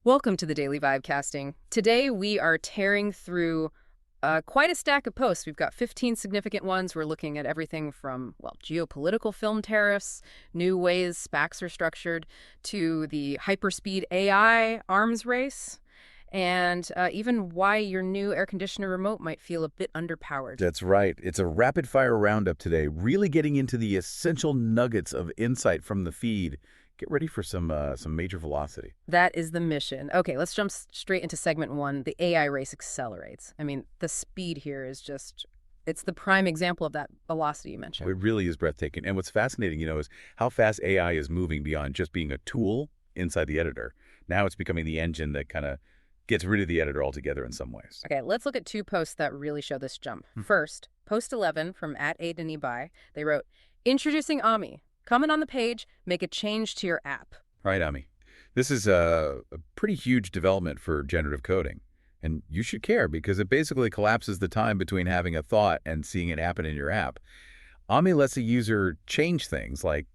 Welcome to the Daily Vibecasting. Today we are tearing through quite a stack of posts. We've got 15 significant ones. We're looking at everything from, well, geopolitical film tariffs, new ways SPACs are structured, to the hyperspeed AI arms race, and even why your new air conditioner remote might feel a bit underpowered. That's right. It's a rapid-fire roundup today, really getting into the essential nuggets of insight from the feed. Get ready for some major velocity. That is the mission. Okay, let's jump straight into segment one. The AI race accelerates. I mean, the speed here is just, it's the prime example of that velocity you mentioned. It really is breathtaking. And what's fascinating, is how fast AI is moving beyond just being a tool inside the editor. Now it's becoming the engine that kind of gets rid of the editor altogether in some ways. Okay, let's look at two posts that really show this jump. First, post 11 from @ADenibai. They wrote, "Introducing Ami. Comment on the page, make a change to your app." Right, Ami. This is a pretty huge development for generative coding. And you should care because it basically collapses the time between having a thought and seeing it happen in your app. Ami lets a user change things like,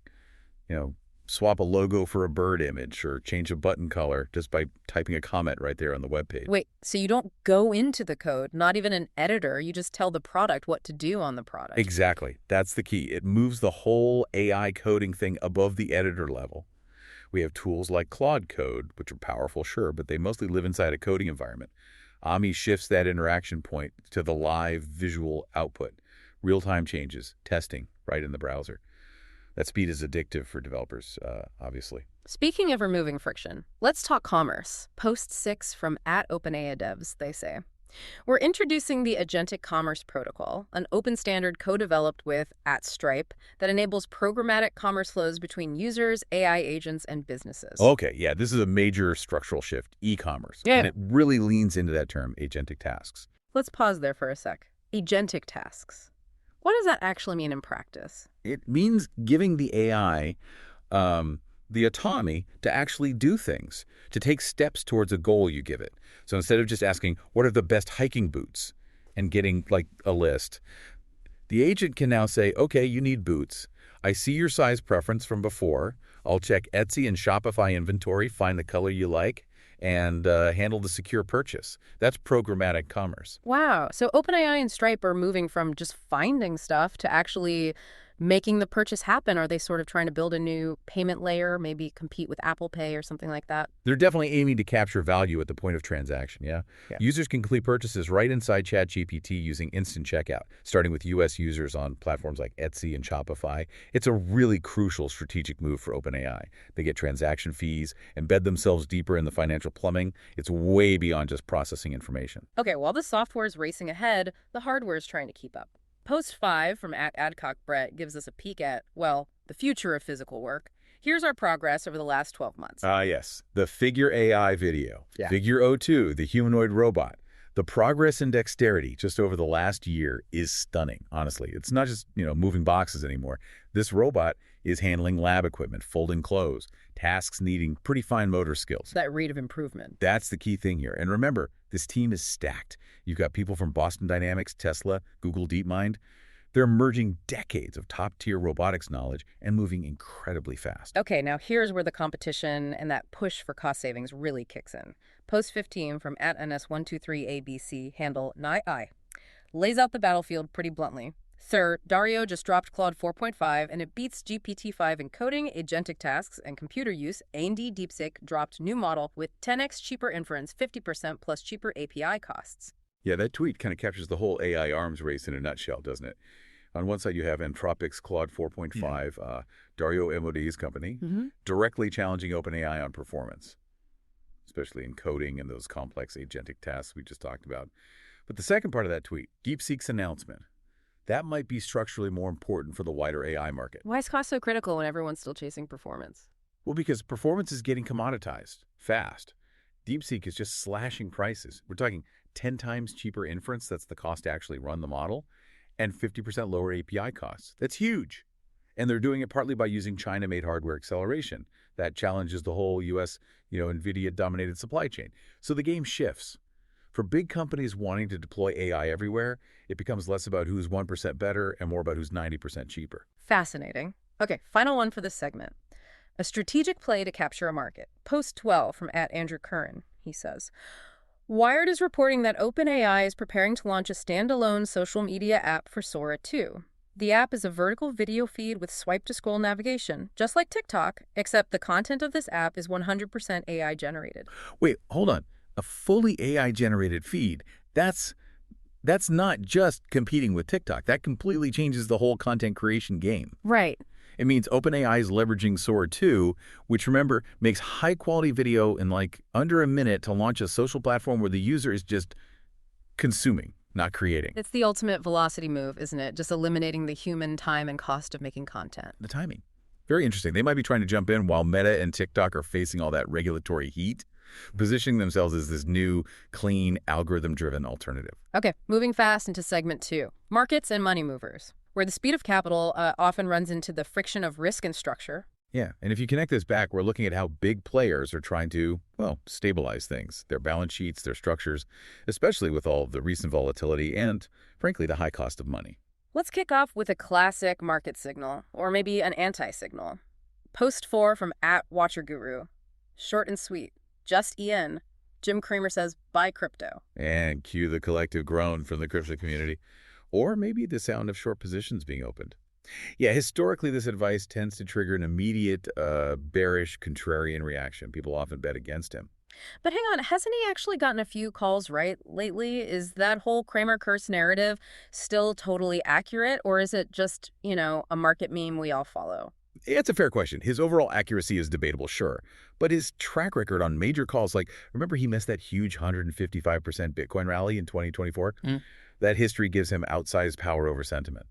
swap a logo for a bird image or change a button color just by typing a comment right there on the web page. Wait, so you don't go into the code, not even an editor, you just tell the product what to do on the product. Exactly. That's the key. It moves the whole AI coding thing above the editor level. We have tools like Claude Code, which are powerful, sure, but they mostly live inside a coding environment. Ami shifts that interaction point to the live visual output, real-time changes, testing right in the browser. That speed is addictive for developers, obviously. Speaking of removing friction, let's talk commerce. Post 6 from @OpenAI Devs, they say. "We're introducing the Agentic Commerce Protocol, an open standard co-developed with @Stripe that enables programmatic commerce flows between users, AI agents, and businesses." Okay, yeah, this is a major structural shift, e-commerce. Yeah. And it really leans into that term, agentic tasks. Let's pause there for a sec. Agentic tasks. What does that actually mean in practice? It means giving the AI the autonomy to actually do things, to take steps towards a goal you give it. So instead of just asking, what are the best hiking boots, and getting like a list, the agent can now say, okay, you need boots. I see your size preference from before. I'll check Etsy and Shopify inventory, find the color you like, and handle the secure purchase. That's programmatic commerce. Wow. So OpenAI and Stripe are moving from just finding stuff to actually making the purchase happen. Are they sort of trying to build a new payment layer, maybe compete with Apple Pay or something like that? They're definitely aiming to capture value at the point of transaction, yeah? Users can complete purchases right inside ChatGPT using instant checkout, starting with U.S. users on platforms like Etsy and Shopify. It's a really crucial strategic move for OpenAI. They get transaction fees, embed themselves deeper in the financial plumbing. It's way beyond just processing information. Okay, while the software is racing ahead, the hardware is trying to keep up. Post 5 from @AdcockBrett gives us a peek at, well, the future of physical work. Here's our progress over the last 12 months. Yes. The Figure AI video. Yeah. Figure O2, the humanoid robot. The progress in dexterity just over the last year is stunning, honestly. It's not just, moving boxes anymore. This robot is handling lab equipment, folding clothes, tasks needing pretty fine motor skills. That rate of improvement. That's the key thing here. And remember, this team is stacked. You've got people from Boston Dynamics, Tesla, Google DeepMind. They're merging decades of top-tier robotics knowledge and moving incredibly fast. Okay, now here's where the competition and that push for cost savings really kicks in. Post 15 from @NS123ABC, handle NaiI, lays out the battlefield pretty bluntly. "Sir, Dario just dropped Claude 4.5 and it beats GPT-5 in coding, agentic tasks, and computer use. AMD DeepSeek dropped new model with 10x cheaper inference, 50% plus cheaper API costs." Yeah, that tweet kind of captures the whole AI arms race in a nutshell, doesn't it? On one side, you have Anthropic's Claude 4.5, Dario Amodei's company, directly challenging OpenAI on performance, especially in coding and those complex agentic tasks we just talked about. But the second part of that tweet, DeepSeek's announcement, that might be structurally more important for the wider AI market. Why is cost so critical when everyone's still chasing performance? Well, because performance is getting commoditized fast. DeepSeek is just slashing prices. We're talking 10 times cheaper inference, that's the cost to actually run the model, and 50% lower API costs. That's huge. And they're doing it partly by using China-made hardware acceleration. That challenges the whole U.S., NVIDIA-dominated supply chain. So the game shifts. For big companies wanting to deploy AI everywhere, it becomes less about who's 1% better and more about who's 90% cheaper. Fascinating. Okay, final one for this segment. A strategic play to capture a market. Post 12 from @AndrewCurran, he says. Wired is reporting that OpenAI is preparing to launch a standalone social media app for Sora 2. The app is a vertical video feed with swipe-to-scroll navigation, just like TikTok, except the content of this app is 100% AI generated. Wait, hold on. A fully AI-generated feed. That's not just competing with TikTok. That completely changes the whole content creation game. Right. It means OpenAI is leveraging Sora 2, which, remember, makes high-quality video in like under a minute to launch a social platform where the user is just consuming, not creating. It's the ultimate velocity move, isn't it? Just eliminating the human time and cost of making content. The timing. Very interesting. They might be trying to jump in while Meta and TikTok are facing all that regulatory heat, positioning themselves as this new, clean, algorithm-driven alternative. Okay, moving fast into segment 2, markets and money movers, where the speed of capital often runs into the friction of risk and structure. Yeah, and if you connect this back, we're looking at how big players are trying to, well, stabilize things, their balance sheets, their structures, especially with all of the recent volatility and, frankly, the high cost of money. Let's kick off with a classic market signal, or maybe an anti-signal. Post 4 from @WatcherGuru. Short and sweet. Just EN. Jim Cramer says, buy crypto. And cue the collective groan from the crypto community. Or maybe the sound of short positions being opened. Yeah, historically, this advice tends to trigger an immediate, bearish, contrarian reaction. People often bet against him. But hang on, hasn't he actually gotten a few calls right lately? Is that whole Cramer curse narrative still totally accurate, or is it just, a market meme we all follow? It's a fair question. His overall accuracy is debatable, sure. But his track record on major calls, like, remember he missed that huge 155% Bitcoin rally in 2024? That history gives him outsized power over sentiment.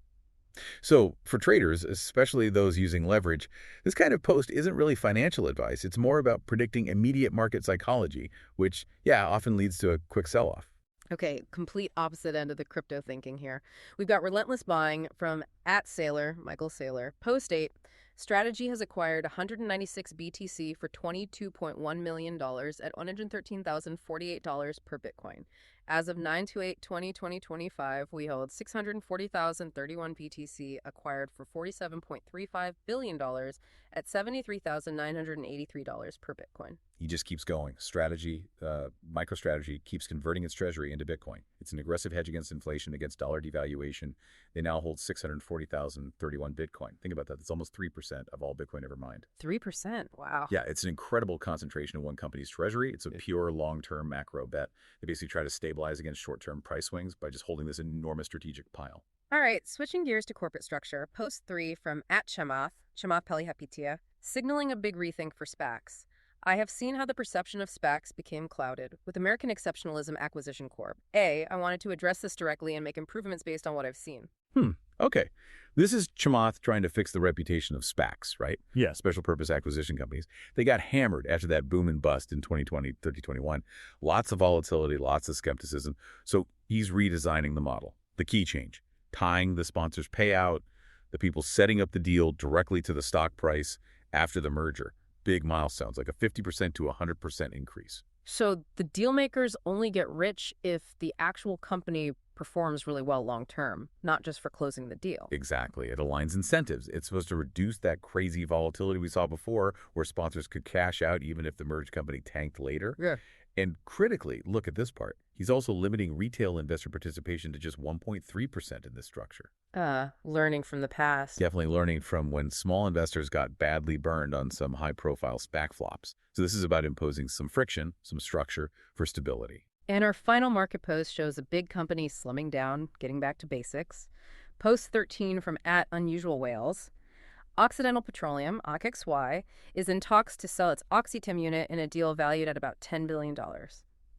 So for traders, especially those using leverage, this kind of post isn't really financial advice. It's more about predicting immediate market psychology, which, yeah, often leads to a quick sell-off. Okay, complete opposite end of the crypto thinking here. We've got relentless buying from @Sailor, Michael Saylor. Post 8, Strategy has acquired 196 BTC for $22.1 million at $113,048 per Bitcoin. As of 9/28/2025, we hold 640,031 BTC acquired for $47.35 billion at $73,983 per Bitcoin. He just keeps going. Strategy, MicroStrategy keeps converting its treasury into Bitcoin. It's an aggressive hedge against inflation, against dollar devaluation. They now hold 640,031 Bitcoin. Think about that. That's almost 3% of all Bitcoin ever mined. 3%? Wow. Yeah, it's an incredible concentration of one company's treasury. It's a pure long-term macro bet. They basically try to stabilize against short-term price swings by just holding this enormous strategic pile. All right, switching gears to corporate structure. Post 3 from @Chamath, Chamath Palihapitiya, signaling a big rethink for SPACs. I have seen how the perception of SPACs became clouded with American Exceptionalism Acquisition Corp. I wanted to address this directly and make improvements based on what I've seen. Okay. This is Chamath trying to fix the reputation of SPACs, right? Yeah. Special purpose acquisition companies. They got hammered after that boom and bust in 2020, 2021. Lots of volatility, lots of skepticism. So he's redesigning the model. The key change, tying the sponsor's payout, the people setting up the deal directly to the stock price after the merger. Big milestones, like a 50% to 100% increase. So the deal makers only get rich if the actual company performs really well long term, not just for closing the deal. Exactly. It aligns incentives. It's supposed to reduce that crazy volatility we saw before where sponsors could cash out even if the merged company tanked later. Yeah. And critically, look at this part. He's also limiting retail investor participation to just 1.3% in this structure. Learning from the past. Definitely learning from when small investors got badly burned on some high-profile SPAC flops. So this is about imposing some friction, some structure for stability. And our final market post shows a big company slimming down, getting back to basics. Post 13 from @UnusualWhales. Occidental Petroleum, OXY, is in talks to sell its OxyChem unit in a deal valued at about $10 billion.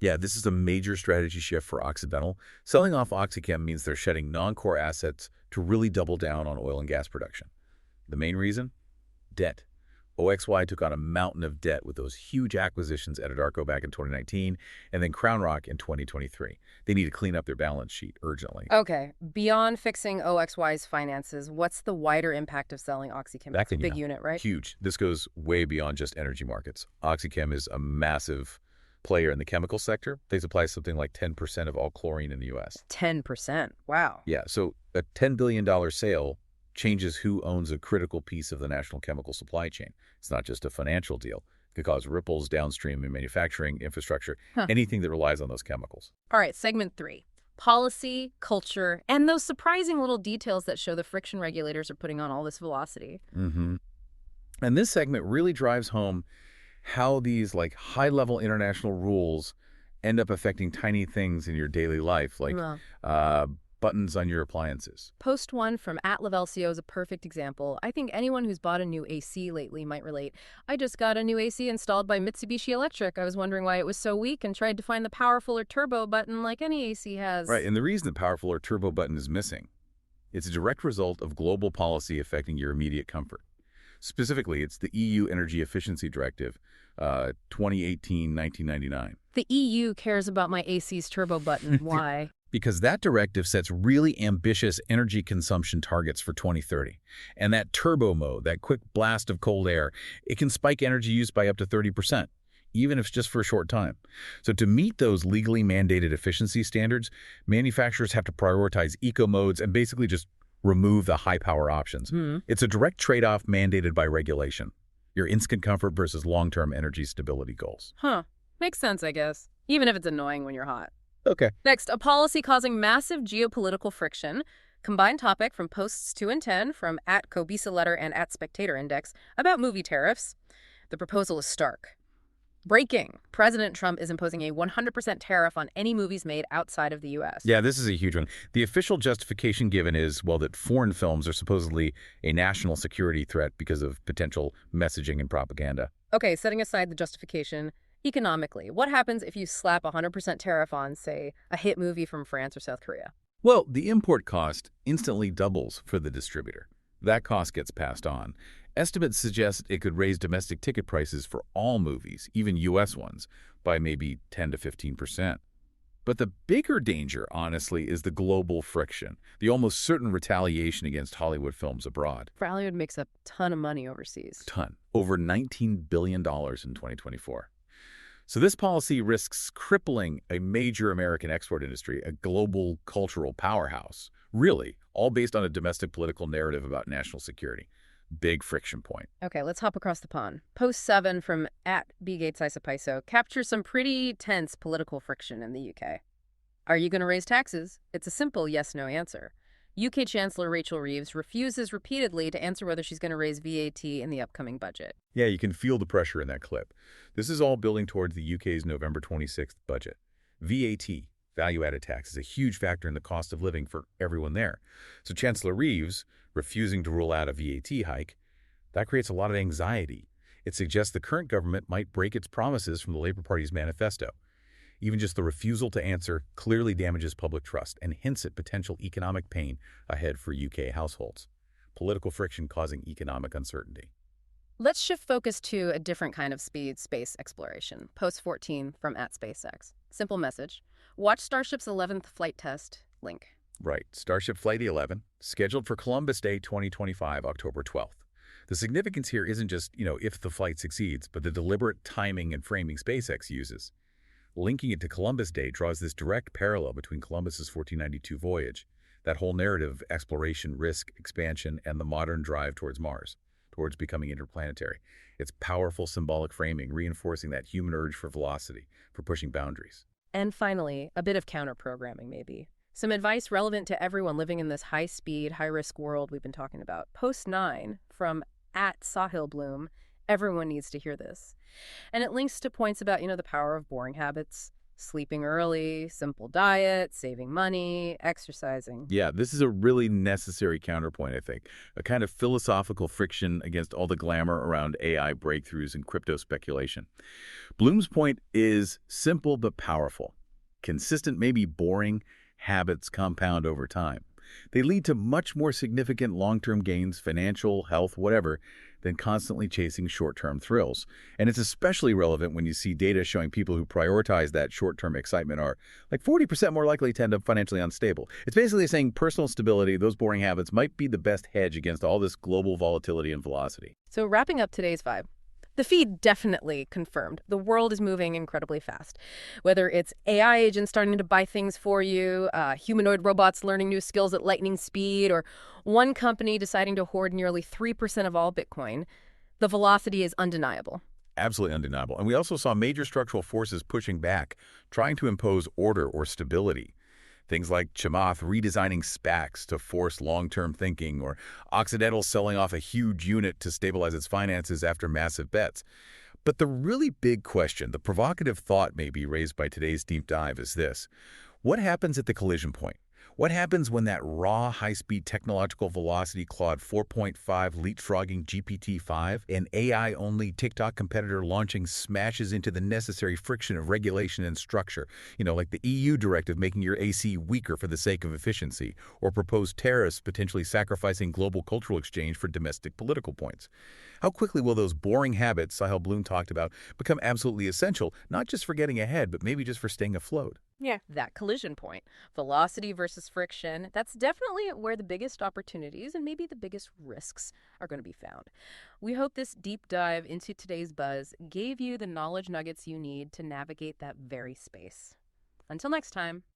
Yeah, this is a major strategy shift for Occidental. Selling off OxyChem means they're shedding non-core assets to really double down on oil and gas production. The main reason? Debt. OXY took on a mountain of debt with those huge acquisitions at Anadarko back in 2019 and then CrownRock in 2023. They need to clean up their balance sheet urgently. Okay, beyond fixing OXY's finances, what's the wider impact of selling OxyChem? It's a big unit, right? Huge. This goes way beyond just energy markets. OxyChem is a massive player in the chemical sector. They supply something like 10% of all chlorine in the U.S. 10%. Wow. Yeah, so a $10 billion sale changes who owns a critical piece of the national chemical supply chain. It's not just a financial deal. It could cause ripples downstream in manufacturing, infrastructure, anything that relies on those chemicals. All right, segment 3. Policy, culture, and those surprising little details that show the friction regulators are putting on all this velocity. Mm-hmm. And this segment really drives home how these high-level international rules end up affecting tiny things in your daily life, like buttons on your appliances. Post 1 from @Lavelcio is a perfect example. I think anyone who's bought a new AC lately might relate. I just got a new AC installed by Mitsubishi Electric. I was wondering why it was so weak and tried to find the powerful or turbo button like any AC has. Right, and the reason the powerful or turbo button is missing, it's a direct result of global policy affecting your immediate comfort. Specifically, it's the EU Energy Efficiency Directive, 2018-1999. The EU cares about my AC's turbo button. Why? Because that directive sets really ambitious energy consumption targets for 2030. And that turbo mode, that quick blast of cold air, it can spike energy use by up to 30%, even if it's just for a short time. So to meet those legally mandated efficiency standards, manufacturers have to prioritize eco modes and basically just remove the high-power options. It's a direct trade-off mandated by regulation. Your instant comfort versus long-term energy stability goals. Makes sense, I guess. Even if it's annoying when you're hot. Okay. Next, a policy causing massive geopolitical friction. Combined topic from posts 2 and 10 from @Kobisa and @Spectator Index about movie tariffs. The proposal is stark. Breaking. President Trump is imposing a 100% tariff on any movies made outside of the U.S. Yeah, this is a huge one. The official justification given is, well, that foreign films are supposedly a national security threat because of potential messaging and propaganda. Okay, setting aside the justification, economically, what happens if you slap a 100% tariff on, say, a hit movie from France or South Korea? Well, the import cost instantly doubles for the distributor. That cost gets passed on. Estimates suggest it could raise domestic ticket prices for all movies, even U.S. ones, by maybe 10 to 15%. But the bigger danger, honestly, is the global friction, the almost certain retaliation against Hollywood films abroad. Hollywood makes a ton of money overseas. Ton. Over $19 billion in 2024. So this policy risks crippling a major American export industry, a global cultural powerhouse, really, all based on a domestic political narrative about national security. Big friction point. Okay, let's hop across the pond. Post 7 from @BGatesIsopaiso captures some pretty tense political friction in the UK. Are you going to raise taxes? It's a simple yes-no answer. UK Chancellor Rachel Reeves refuses repeatedly to answer whether she's going to raise VAT in the upcoming budget. Yeah, you can feel the pressure in that clip. This is all building towards the UK's November 26th budget. VAT, value-added tax, is a huge factor in the cost of living for everyone there. So Chancellor Reeves refusing to rule out a VAT hike, that creates a lot of anxiety. It suggests the current government might break its promises from the Labour Party's manifesto. Even just the refusal to answer clearly damages public trust and hints at potential economic pain ahead for UK households. Political friction causing economic uncertainty. Let's shift focus to a different kind of space exploration. Post 14 from @SpaceX. Simple message. Watch Starship's 11th flight test. Link. Right. Starship Flight 11, scheduled for Columbus Day 2025, October 12th. The significance here isn't just, if the flight succeeds, but the deliberate timing and framing SpaceX uses. Linking it to Columbus Day draws this direct parallel between Columbus's 1492 voyage, that whole narrative of exploration, risk, expansion, and the modern drive towards Mars, towards becoming interplanetary. It's powerful symbolic framing, reinforcing that human urge for velocity, for pushing boundaries. And finally, a bit of counter-programming, maybe. Some advice relevant to everyone living in this high-speed, high-risk world we've been talking about. Post 9 from @SahilBloom. Everyone needs to hear this. And it links to points about, the power of boring habits, sleeping early, simple diet, saving money, exercising. Yeah, this is a really necessary counterpoint, I think. A kind of philosophical friction against all the glamour around AI breakthroughs and crypto speculation. Bloom's point is simple but powerful. Consistent, maybe boring, habits compound over time. They lead to much more significant long-term gains, financial, health, whatever, than constantly chasing short-term thrills. And it's especially relevant when you see data showing people who prioritize that short-term excitement are 40% more likely to end up financially unstable. It's basically saying personal stability, those boring habits, might be the best hedge against all this global volatility and velocity. So wrapping up today's vibe, The feed definitely confirmed the world is moving incredibly fast. Whether it's AI agents starting to buy things for you, humanoid robots learning new skills at lightning speed, or one company deciding to hoard nearly 3% of all Bitcoin, the velocity is undeniable. Absolutely undeniable. And we also saw major structural forces pushing back, trying to impose order or stability. Things like Chamath redesigning SPACs to force long-term thinking, or Occidental selling off a huge unit to stabilize its finances after massive bets. But the really big question, the provocative thought maybe raised by today's deep dive is this. What happens at the collision point? What happens when that raw, high-speed technological velocity Claude 4.5 leapfrogging GPT-5, an AI-only TikTok competitor launching, smashes into the necessary friction of regulation and structure, like the EU directive making your AC weaker for the sake of efficiency, or proposed tariffs potentially sacrificing global cultural exchange for domestic political points? How quickly will those boring habits Sahel Bloom talked about become absolutely essential, not just for getting ahead, but maybe just for staying afloat? Yeah, that collision point, velocity versus friction, that's definitely where the biggest opportunities and maybe the biggest risks are going to be found. We hope this deep dive into today's buzz gave you the knowledge nuggets you need to navigate that very space. Until next time.